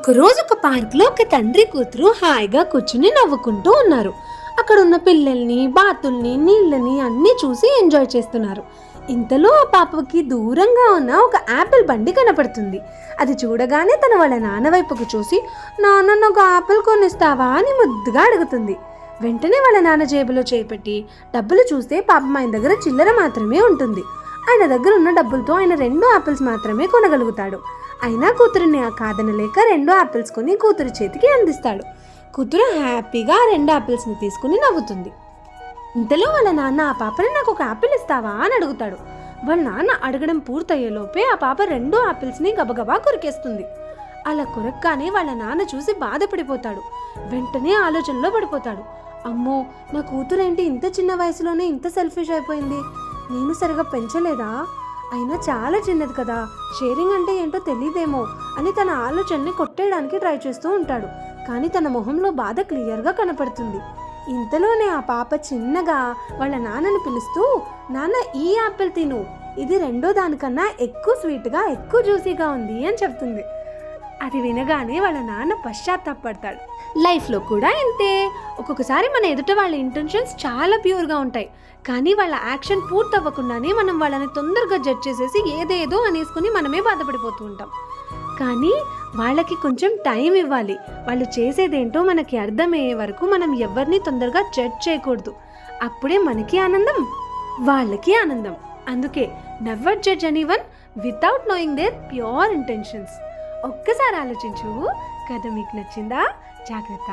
ఒకరోజు ఒక పార్క్లో ఒక తండ్రి కూతురు హాయిగా కూర్చుని నవ్వుకుంటూ ఉన్నారు. అక్కడ ఉన్న పిల్లల్ని, బాతుల్ని, నీళ్ళని అన్నీ చూసి ఎంజాయ్ చేస్తున్నారు. ఇంతలో ఆ పాపకి దూరంగా ఉన్న ఒక యాపిల్ బండి కనపడుతుంది. అది చూడగానే తన వాళ్ళ నాన్న వైపుకు చూసి, నాన్న నాకు యాపిల్ కొనిస్తావా అని ముద్దుగా అడుగుతుంది. వెంటనే వాళ్ళ నాన్న జేబులో చేపెట్టి డబ్బులు చూస్తే పాపం ఆయన దగ్గర చిల్లర మాత్రమే ఉంటుంది. ఆయన దగ్గర ఉన్న డబ్బులతో ఆయన 2 యాపిల్స్ మాత్రమే కొనగలుగుతాడు. అయినా కూతురిని కాదనలేక 2 యాపిల్స్ కొని కూతురు చేతికి అందిస్తాడు. కూతురు హ్యాపీగా 2 యాపిల్స్ని తీసుకుని నవ్వుతుంది. ఇంతలో వాళ్ళ నాన్న ఆ పాపని నాకు ఒక యాపిల్ ఇస్తావా అని అడుగుతాడు. వాళ్ళ నాన్న అడగడం పూర్తయ్యేలోపే ఆ పాప 2 యాపిల్స్ని గబగబా కొరికేస్తుంది. అలా కొరక్కానే వాళ్ళ నాన్న చూసి బాధపడిపోతాడు. వెంటనే ఆలోచనలో పడిపోతాడు. అమ్మో, నా కూతురేంటి ఇంత చిన్న వయసులోనే ఇంత సెల్ఫిష్ అయిపోయింది, నేను సరిగా పెంచలేదా, అయినా చాలా చిన్నది కదా, షేరింగ్ అంటే ఏంటో తెలియదేమో అని తన ఆలోచనని కొట్టేయడానికి ట్రై చేస్తూ ఉంటాడు. కానీ తన మొహంలో బాధ క్లియర్గా కనపడుతుంది. ఇంతలోనే ఆ పాప చిన్నగా వాళ్ళ నాన్నని పిలుస్తూ, నాన్న ఈ యాపిల్ తిను, ఇది 2వ దానికన్నా ఎక్కువ స్వీట్గా ఎక్కువ జ్యూసీగా ఉంది అని చెప్తుంది. అది వినగానే వాళ్ళ నాన్న పశ్చాత్తాపడతాడు. లైఫ్లో కూడా ఇంతే, ఒక్కొక్కసారి మన ఎదుట వాళ్ళ ఇంటెన్షన్స్ చాలా ప్యూర్గా ఉంటాయి, కానీ వాళ్ళ యాక్షన్ పూర్తవ్వకుండానే మనం వాళ్ళని తొందరగా జడ్జ్ చేసేసి ఏదేదో అనేసుకుని మనమే బాధపడిపోతూ ఉంటాం. కానీ వాళ్ళకి కొంచెం టైం ఇవ్వాలి. వాళ్ళు చేసేదేంటో మనకి అర్థమయ్యే వరకు మనం ఎవరిని తొందరగా జడ్జ్ చేయకూడదు. అప్పుడే మనకి ఆనందం, వాళ్ళకి ఆనందం. అందుకే never judge anyone without knowing their pure intentions. ఒక్కసారి ఆలోచించు. కథ మీకు నచ్చిందా? జాగ్రత్త.